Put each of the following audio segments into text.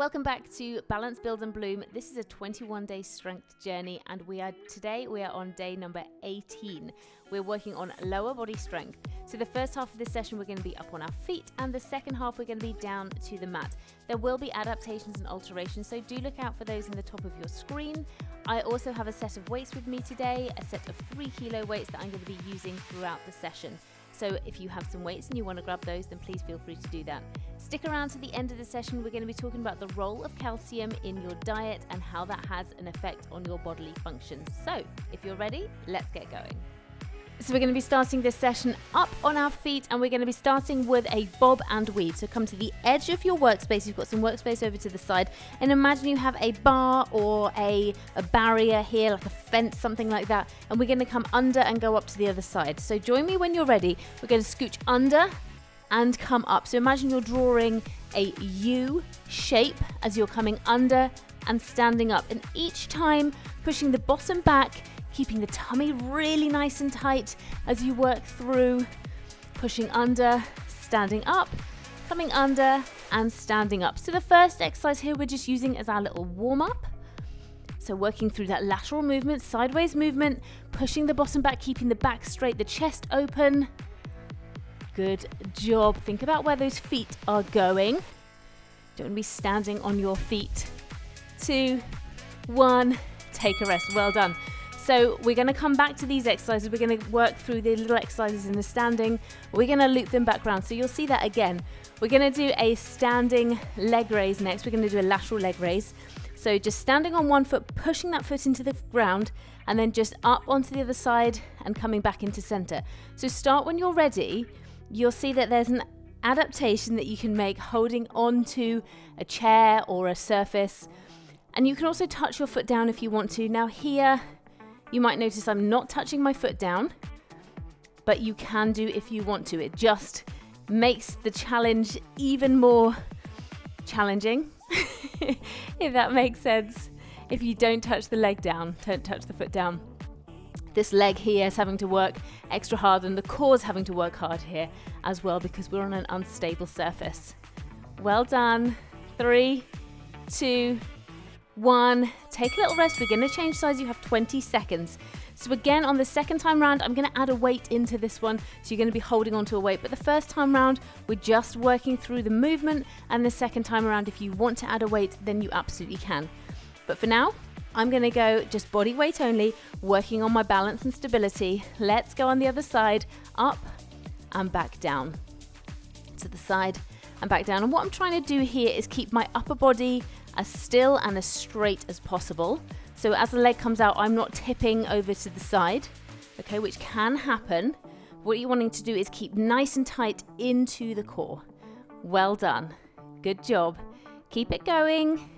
Welcome back to Balance, Build and Bloom. This is a 21-day strength journey, and today we are on day number 18. We're working on lower body strength. So the first half of this session we're going to be up on our feet, and the second half we're going to be down to the mat. There will be adaptations and alterations, so do look out for those in the top of your screen. I also have a set of weights with me today, a set of 3 kilo weights that I'm going to be using throughout the session. So if you have some weights and you want to grab those, then please feel free to do that. Stick around to the end of the session. We're going to be talking about the role of calcium in your diet and how that has an effect on your bodily functions. So if you're ready, let's get going. So we're going to be starting this session up on our feet, and we're going to be starting with a bob and weave. So come to the edge of your workspace. You've got some workspace over to the side, and imagine you have a bar or a barrier here, like a fence, something like that. And we're going to come under and go up to the other side. So join me when you're ready. We're going to scooch under and come up. So imagine you're drawing a U shape as you're coming under and standing up. And each time pushing the bottom back, keeping the tummy really nice and tight as you work through, pushing under, standing up, coming under and standing up. So the first exercise here we're just using as our little warm-up. So working through that lateral movement, sideways movement, pushing the bottom back, keeping the back straight, the chest open. Good job. Think about where those feet are going. Don't want to be standing on your feet. 2, 1, take a rest. Well done. So we're going to come back to these exercises. We're going to work through the little exercises in the standing. We're going to loop them back around. So you'll see that again. We're going to do a standing leg raise next. We're going to do a lateral leg raise. So just standing on one foot, pushing that foot into the ground, and then just up onto the other side and coming back into center. So start when you're ready. You'll see that there's an adaptation that you can make holding onto a chair or a surface. And you can also touch your foot down if you want to. Now here, you might notice I'm not touching my foot down, but you can do if you want to. It just makes the challenge even more challenging, if that makes sense. If you don't touch the leg down, don't touch the foot down. This leg here is having to work extra hard, and the core's having to work hard here as well because we're on an unstable surface. Well done. 3, 2, 1. Take a little rest. We're going to change size. You have 20 seconds. So again, on the second time round, I'm going to add a weight into this one. So you're going to be holding onto a weight. But the first time round, we're just working through the movement. And the second time around, if you want to add a weight, then you absolutely can. But for now, I'm going to go just body weight only, working on my balance and stability. Let's go on the other side, up and back down. To the side and back down. And what I'm trying to do here is keep my upper body as still and as straight as possible. So as the leg comes out, I'm not tipping over to the side, okay, which can happen. What you're wanting to do is keep nice and tight into the core. Well done. Good job. Keep it going.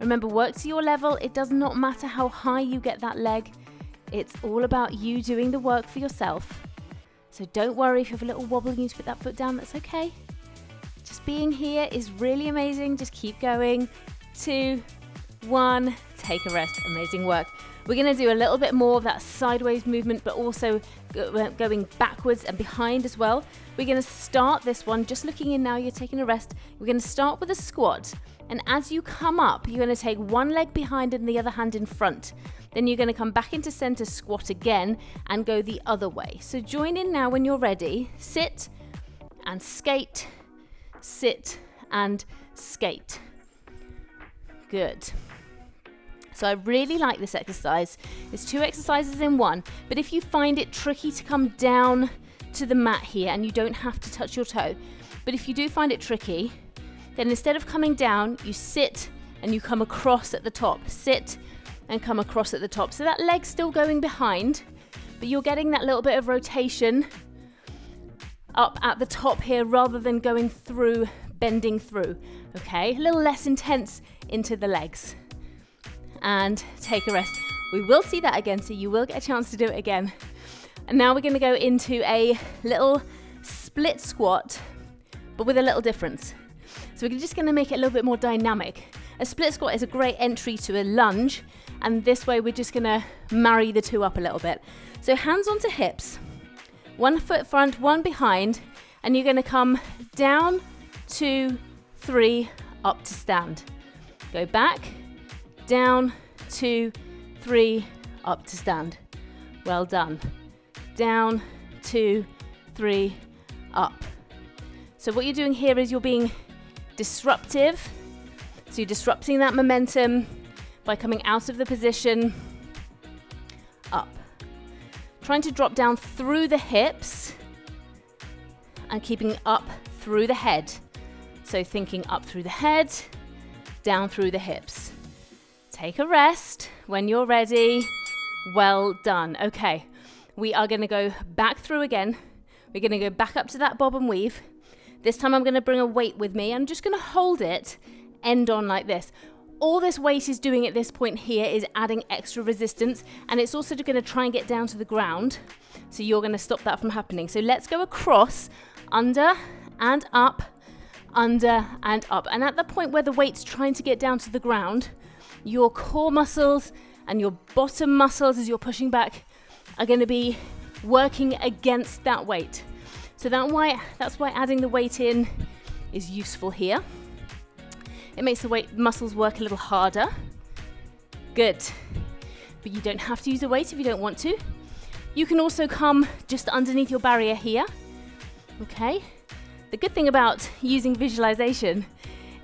Remember, work to your level. It does not matter how high you get that leg. It's all about you doing the work for yourself. So don't worry if you have a little wobble, you need to put that foot down, that's okay. Just being here is really amazing. Just keep going. 2, 1, take a rest. Amazing work. We're going to do a little bit more of that sideways movement, but also going backwards and behind as well. We're going to start this one, just looking in now, you're taking a rest. We're going to start with a squat. And as you come up, you're going to take one leg behind and the other hand in front. Then you're going to come back into center, squat again, and go the other way. So join in now when you're ready. Sit and skate. Sit and skate. Good. So I really like this exercise. It's 2 exercises in one, but if you find it tricky to come down to the mat here, and you don't have to touch your toe, but if you do find it tricky, then instead of coming down, you sit and you come across at the top. Sit and come across at the top. So that leg's still going behind, but you're getting that little bit of rotation up at the top here rather than going through, bending through. Okay, a little less intense into the legs. And take a rest. We will see that again, so you will get a chance to do it again. And now we're going to go into a little split squat, but with a little difference. So we're just going to make it a little bit more dynamic. A split squat is a great entry to a lunge, and this way we're just going to marry the two up a little bit. So hands onto hips, 1 foot front, 1 behind, and you're going to come down, 2, 3, up to stand. Go back, down, 2, 3, up to stand. Well done. Down, 2, 3, up. So what you're doing here is you're being disruptive. So you're disrupting that momentum by coming out of the position, up. Trying to drop down through the hips and keeping up through the head. So thinking up through the head, down through the hips. Take a rest when you're ready. Well done. Okay, we are going to go back through again. We're going to go back up to that bob and weave. This time I'm going to bring a weight with me. I'm just going to hold it end on like this. All this weight is doing at this point here is adding extra resistance, and it's also going to try and get down to the ground. So you're going to stop that from happening. So let's go across, under and up, under and up. And at the point where the weight's trying to get down to the ground, your core muscles and your bottom muscles as you're pushing back are going to be working against that weight. So that's why adding the weight in is useful here. It makes the muscles work a little harder. Good. But you don't have to use a weight if you don't want to. You can also come just underneath your barrier here. Okay. The good thing about using visualization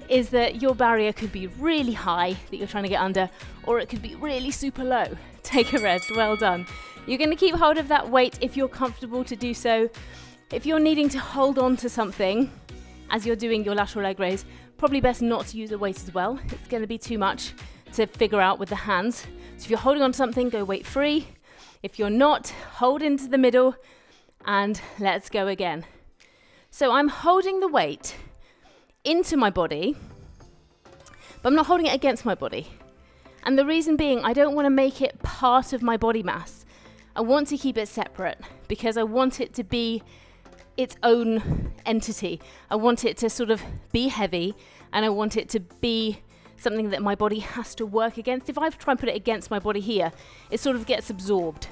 is that your barrier could be really high that you're trying to get under, or it could be really super low. Take a rest. Well done. You're going to keep hold of that weight if you're comfortable to do so. If you're needing to hold on to something as you're doing your lateral leg raise, probably best not to use a weight as well. It's going to be too much to figure out with the hands. So if you're holding on to something, go weight free. If you're not, hold into the middle and let's go again. So I'm holding the weight into my body, but I'm not holding it against my body. And the reason being, I don't want to make it part of my body mass. I want to keep it separate because I want it to be its own entity. I want it to sort of be heavy, and I want it to be something that my body has to work against. If I try and put it against my body here, it sort of gets absorbed.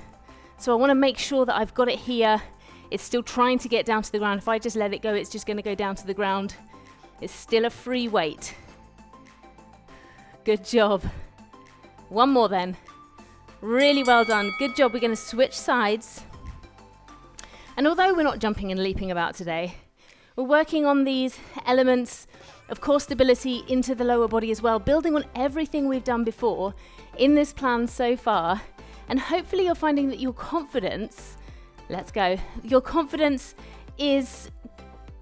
So I want to make sure that I've got it here. It's still trying to get down to the ground. If I just let it go, it's just going to go down to the ground. It's still a free weight. Good job. One more then. Really well done. Good job. We're going to switch sides. And although we're not jumping and leaping about today, we're working on these elements of core stability into the lower body as well, building on everything we've done before in this plan so far. And hopefully you're finding that your confidence, your confidence is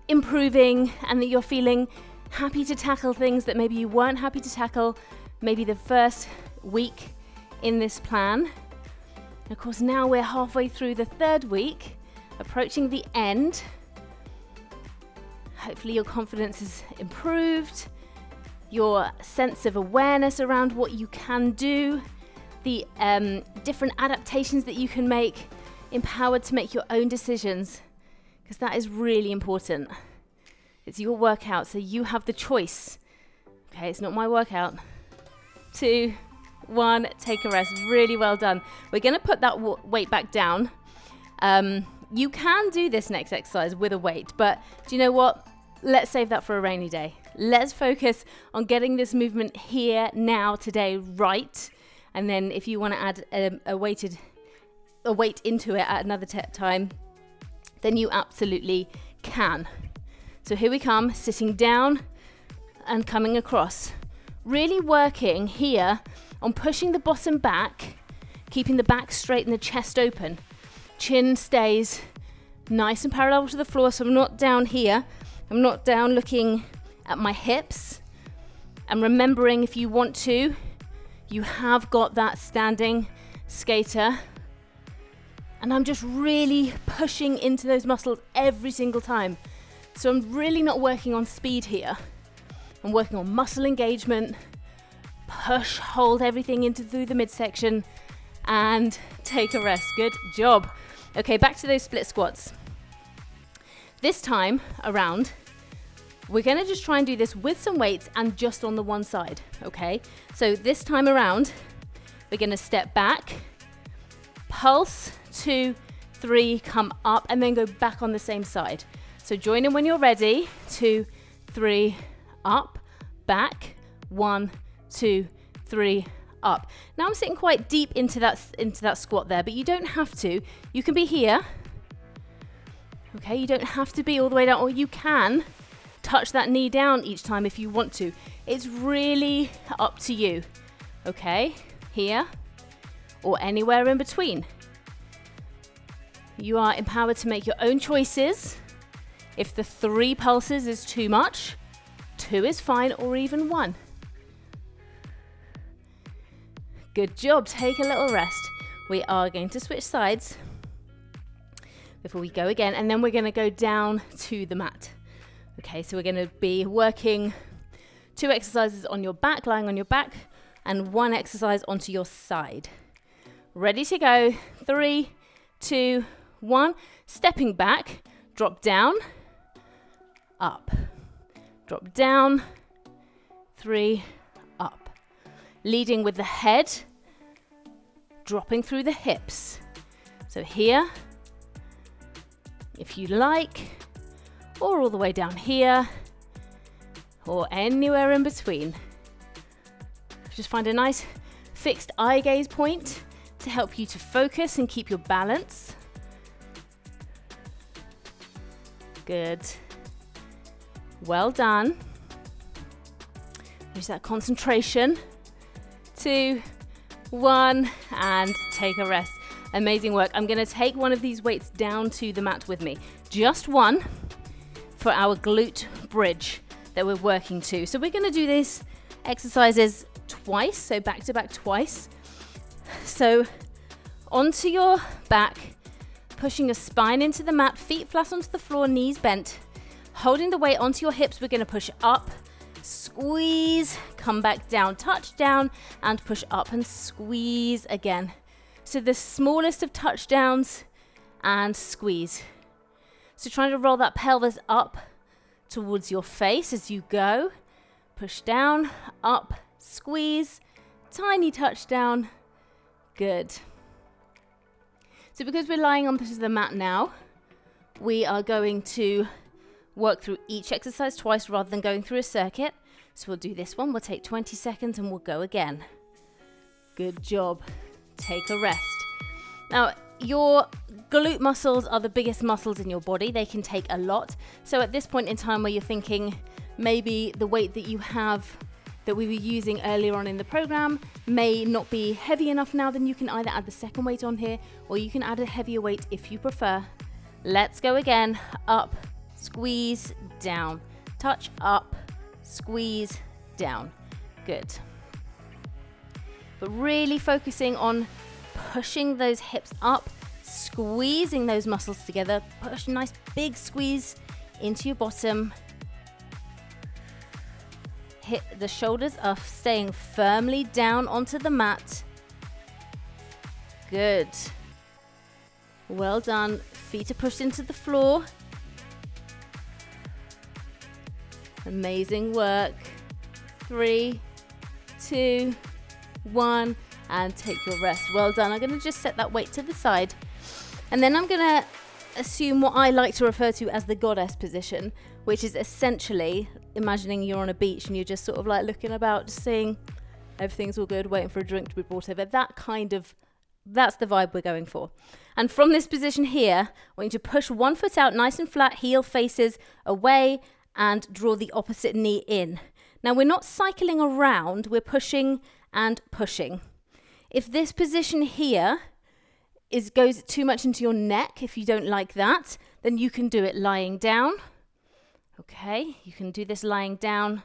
improving, and that you're feeling happy to tackle things that maybe you weren't happy to tackle maybe the first week in this plan. And of course, now we're halfway through the third week, approaching the end. Hopefully your confidence has improved, your sense of awareness around what you can do, the different adaptations that you can make, empowered to make your own decisions, because that is really important. It's your workout, so you have the choice. Okay, it's not my workout. 2, 1, take a rest. Really well done. We're going to put that weight back down. You can do this next exercise with a weight, but do you know what? Let's save that for a rainy day. Let's focus on getting this movement here, now, today, right. And then if you want to add a weight into it at another time, then you absolutely can. So here we come, sitting down and coming across. Really working here on pushing the bottom back, keeping the back straight and the chest open. Chin stays nice and parallel to the floor, so I'm not down here. I'm not down looking at my hips. And remembering, if you want to, you have got that standing skater. And I'm just really pushing into those muscles every single time. So I'm really not working on speed here. I'm working on muscle engagement. Push, hold everything through the midsection, and take a rest. Good job. Okay, back to those split squats. This time around, we're going to just try and do this with some weights and just on the one side, okay? So this time around, we're going to step back, pulse, 2, 3, come up, and then go back on the same side. So join in when you're ready. 2, 3, up, back, 1, 2, 3, up. Now I'm sitting quite deep into that squat there, but you don't have to. You can be here. Okay, you don't have to be all the way down, or you can touch that knee down each time if you want to. It's really up to you. Okay, here or anywhere in between. You are empowered to make your own choices. If the 3 pulses is too much, 2 is fine, or even 1. Good job, take a little rest. We are going to switch sides before we go again, and then we're going to go down to the mat. Okay, so we're going to be working 2 exercises on your back, lying on your back, and 1 exercise onto your side. Ready to go, 3, 2, 1. Stepping back, drop down, up, drop down, 3, up. Leading with the head, dropping through the hips. So here, if you like, or all the way down here, or anywhere in between. Just find a nice fixed eye gaze point to help you to focus and keep your balance. Good. Well done. Use that concentration. 2, 1, and take a rest. Amazing work. I'm going to take one of these weights down to the mat with me. Just one for our glute bridge that we're working to. So we're going to do these exercises twice, so back to back twice. So onto your back, pushing your spine into the mat, feet flat onto the floor, knees bent. Holding the weight onto your hips, we're going to push up, squeeze, come back down, touch down, and push up and squeeze again. So the smallest of touchdowns and squeeze. So trying to roll that pelvis up towards your face as you go. Push down, up, squeeze, tiny touchdown. Good. So because we're lying onto the mat now, we are going to work through each exercise twice rather than going through a circuit. So we'll do this one. We'll take 20 seconds and we'll go again. Good job. Take a rest. Now, your glute muscles are the biggest muscles in your body. They can take a lot. So at this point in time where you're thinking maybe the weight that you have that we were using earlier on in the program may not be heavy enough now, then you can either add the second weight on here or you can add a heavier weight if you prefer. Let's go again. Up, squeeze, down. Touch, up, squeeze, down. Good. But really focusing on pushing those hips up, squeezing those muscles together. Push, nice big squeeze into your bottom. Hit the shoulders are staying firmly down onto the mat. Good. Well done. Feet are pushed into the floor. Amazing work. 3, 2, 1, and take your rest. Well done. I'm going to just set that weight to the side. And then I'm going to assume what I like to refer to as the goddess position, which is essentially imagining you're on a beach and you're just sort of like looking about, just seeing everything's all good, waiting for a drink to be brought over. That's the vibe we're going for. And from this position here, I want you to push one foot out nice and flat, heel faces away, and draw the opposite knee in. Now we're not cycling around, we're pushing and pushing. If this position here goes too much into your neck, if you don't like that, then you can do it lying down. Okay, you can do this lying down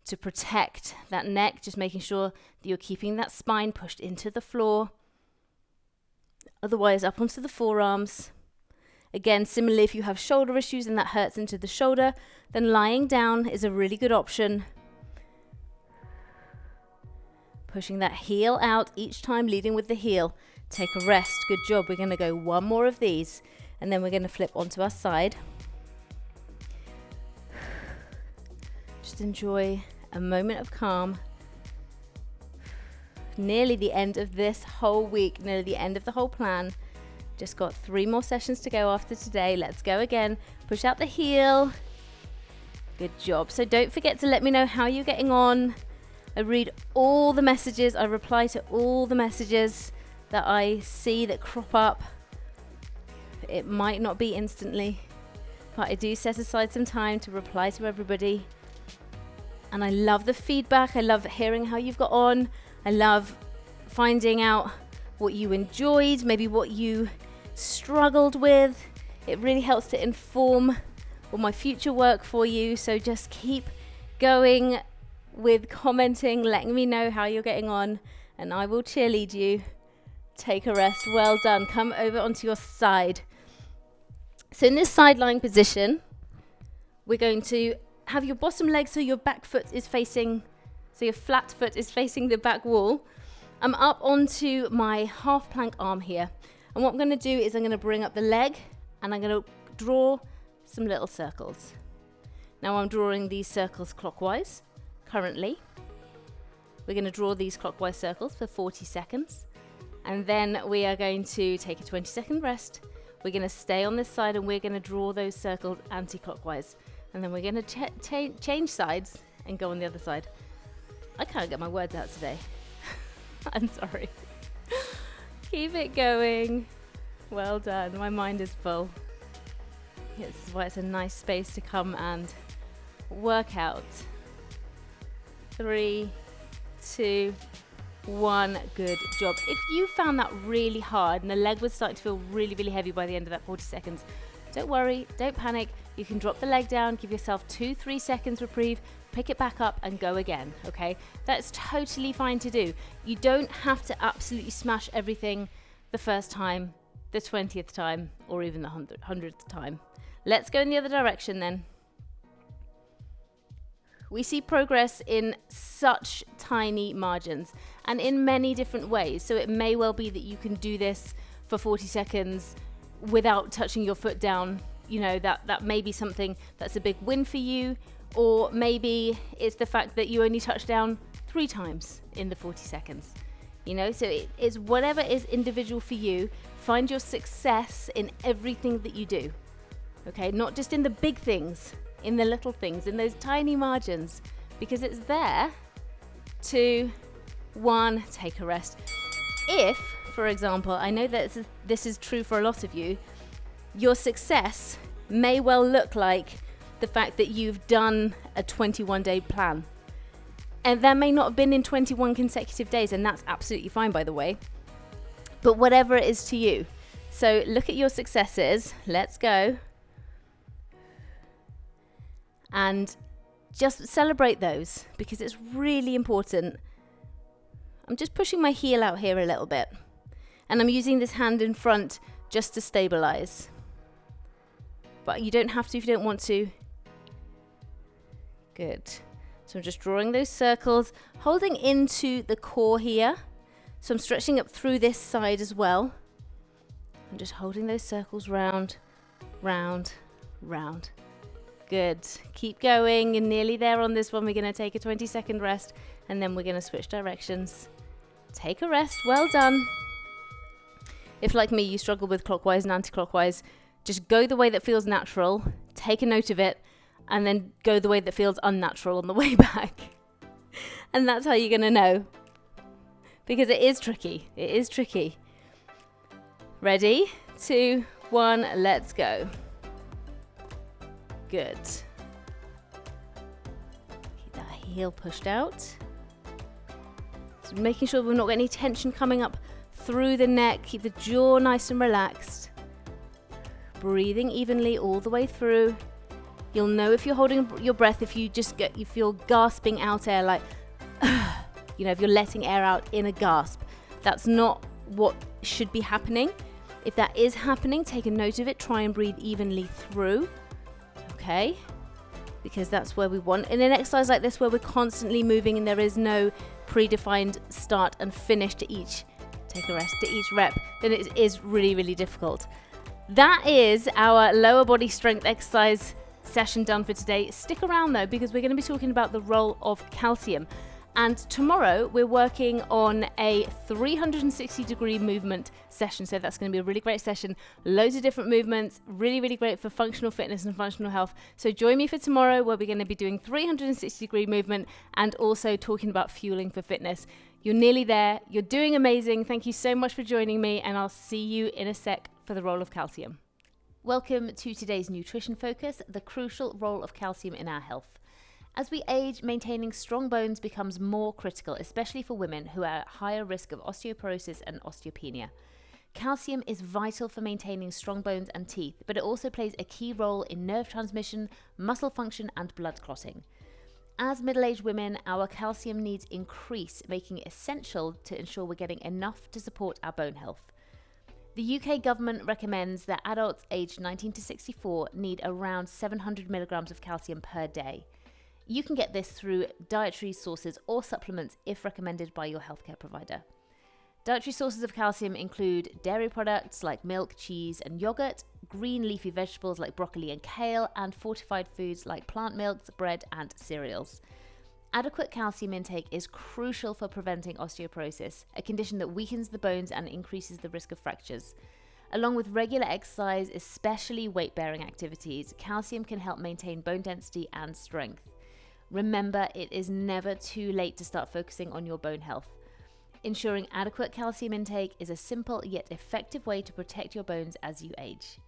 to protect that neck, just making sure that you're keeping that spine pushed into the floor. Otherwise, up onto the forearms. Again, similarly, if you have shoulder issues and that hurts into the shoulder, then lying down is a really good option. Pushing that heel out each time, leading with the heel. Take a rest. Good job. We're going to go one more of these, and then we're going to flip onto our side. Just enjoy a moment of calm. Nearly the end of this whole week, nearly the end of the whole plan. Just got 3 more sessions to go after today. Let's go again. Push out the heel. Good job. So don't forget to let me know how you're getting on. I read all the messages. I reply to all the messages that I see that crop up. It might not be instantly, but I do set aside some time to reply to everybody. And I love the feedback. I love hearing how you've got on. I love finding out what you enjoyed, maybe what you struggled with. It really helps to inform all my future work for you. So just keep going with commenting, letting me know how you're getting on, and I will cheerlead you. Take a rest. Well done. Come over onto your side. So in this side lying position, we're going to have your bottom leg so your back foot is facing, so your flat foot is facing the back wall. I'm up onto my half plank arm here. And what I'm going to do is I'm going to bring up the leg and I'm going to draw some little circles. Now I'm drawing these circles clockwise currently. We're going to draw these clockwise circles for 40 seconds. And then we are going to take a 20-second rest. We're going to stay on this side and we're going to draw those circles anti-clockwise. And then we're going to change sides and go on the other side. I can't get my words out today. I'm sorry. Keep it going. Well done. My mind is full. It's why it's a nice space to come and work out. 3, 2, 1. Good job. If you found that really hard and the leg was starting to feel really, really heavy by the end of that 40 seconds, don't worry, don't panic. You can drop the leg down, give yourself 2-3 seconds reprieve, pick it back up and go again, okay? That's totally fine to do. You don't have to absolutely smash everything the first time, the 20th time, or even the 100th time. Let's go in the other direction then. We see progress in such tiny margins and in many different ways. So it may well be that you can do this for 40 seconds without touching your foot down. You know, that may be something that's a big win for you. Or maybe it's the fact that you only touch down 3 times in the 40 seconds. You know, so it is whatever is individual for you. Find your success in everything that you do. Okay, not just in the big things, in the little things, in those tiny margins, because it's there. 2, 1, take a rest. If, for example, I know that this is true for a lot of you, your success may well look like the fact that you've done a 21-day plan. And that may not have been in 21 consecutive days, and that's absolutely fine, by the way. But whatever it is to you. So look at your successes. Let's go. And just celebrate those, because it's really important. I'm just pushing my heel out here a little bit. And I'm using this hand in front just to stabilize. But you don't have to if you don't want to. Good. So I'm just drawing those circles, holding into the core here. So I'm stretching up through this side as well. I'm just holding those circles round, round, round. Good. Keep going. You're nearly there on this one. We're going to take a 20-second rest and then we're going to switch directions. Take a rest. Well done. If, like me, you struggle with clockwise and anti-clockwise, just go the way that feels natural, take a note of it, and then go the way that feels unnatural on the way back. And that's how you're going to know. Because it is tricky. It is tricky. Ready? 2, 1, let's go. Good. Keep that heel pushed out. So making sure we've not got any tension coming up through the neck. Keep the jaw nice and relaxed. Breathing evenly all the way through. You'll know if you're holding your breath if you feel gasping out air, like, you know, if you're letting air out in a gasp. That's not what should be happening. If that is happening, take a note of it. Try and breathe evenly through. Okay? Because that's where we want. In an exercise like this where we're constantly moving and there is no predefined start and finish to each, take a rest, to each rep, then it is really, really difficult. That is our lower body strength exercise session done for today. Stick around though, because we're going to be talking about the role of calcium. And tomorrow we're working on a 360-degree movement session. So that's going to be a really great session. Loads of different movements, really, really great for functional fitness and functional health. So join me for tomorrow where we're going to be doing 360-degree movement and also talking about fueling for fitness. You're nearly there. You're doing amazing. Thank you so much for joining me, and I'll see you in a sec for the role of calcium. Welcome to today's nutrition focus, the crucial role of calcium in our health. As we age, maintaining strong bones becomes more critical, especially for women who are at higher risk of osteoporosis and osteopenia. Calcium is vital for maintaining strong bones and teeth, but it also plays a key role in nerve transmission, muscle function, and blood clotting. As middle-aged women, our calcium needs increase, making it essential to ensure we're getting enough to support our bone health. The UK government recommends that adults aged 19 to 64 need around 700 milligrams of calcium per day. You can get this through dietary sources or supplements if recommended by your healthcare provider. Dietary sources of calcium include dairy products like milk, cheese, and yogurt, green leafy vegetables like broccoli and kale, and fortified foods like plant milks, bread, and cereals. Adequate calcium intake is crucial for preventing osteoporosis, a condition that weakens the bones and increases the risk of fractures. Along with regular exercise, especially weight-bearing activities, calcium can help maintain bone density and strength. Remember, it is never too late to start focusing on your bone health. Ensuring adequate calcium intake is a simple yet effective way to protect your bones as you age.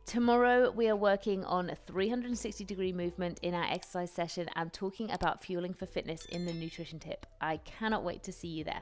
Tomorrow, we are working on a 360-degree movement in our exercise session and talking about fueling for fitness in the nutrition tip. I cannot wait to see you there.